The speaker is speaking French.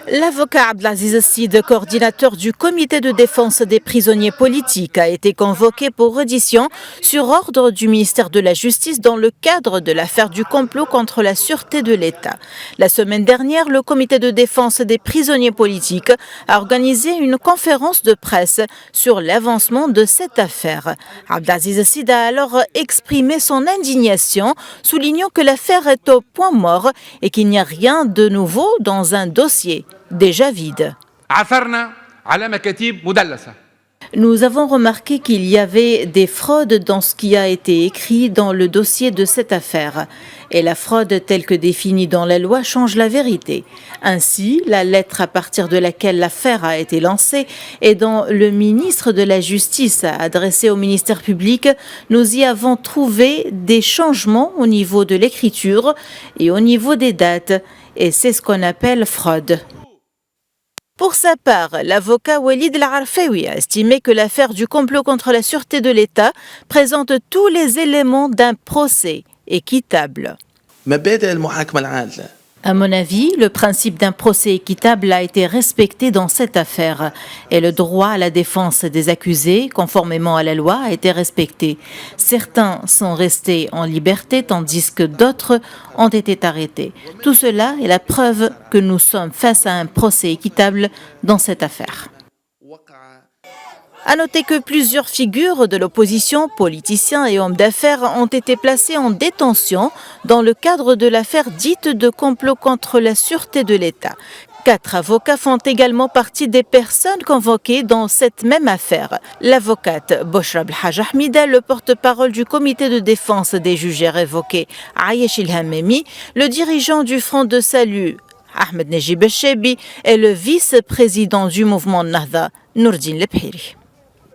L'avocat Abdelaziz Sid, coordinateur du comité de défense des prisonniers politiques, a été convoqué pour audition sur ordre du ministère de la Justice dans le cadre de l'affaire du complot contre la sûreté de l'État. La semaine dernière, le comité de défense des prisonniers politiques a organisé une conférence de presse sur l'avancement de cette affaire. Abdelaziz Sid a alors exprimé son indignation, soulignant que l'affaire est au point mort et qu'il n'y a rien de nouveau dans un dossier déjà vide. Nous avons remarqué qu'il y avait des fraudes dans ce qui a été écrit dans le dossier de cette affaire. Et la fraude telle que définie dans la loi change la vérité. Ainsi, la lettre à partir de laquelle l'affaire a été lancée et dont le ministre de la Justice a adressé au ministère public, nous y avons trouvé des changements au niveau de l'écriture et au niveau des dates. Et c'est ce qu'on appelle fraude. Pour sa part, l'avocat Walid El-Arfaoui a estimé que l'affaire du complot contre la sûreté de l'État présente tous les éléments d'un procès équitable. À mon avis, le principe d'un procès équitable a été respecté dans cette affaire et le droit à la défense des accusés, conformément à la loi, a été respecté. Certains sont restés en liberté tandis que d'autres ont été arrêtés. Tout cela est la preuve que nous sommes face à un procès équitable dans cette affaire. À noter que plusieurs figures de l'opposition, politiciens et hommes d'affaires, ont été placés en détention dans le cadre de l'affaire dite de complot contre la sûreté de l'État. 4 avocats font également partie des personnes convoquées dans cette même affaire. L'avocate Boshra Belhaj Ahmida, le porte-parole du comité de défense des jugés révoqués, Ayesh El-Hammemi, le dirigeant du Front de Salut, Ahmed Nejib El-Cheibi, et le vice-président du mouvement Nahda, Nourdine Lebhiri.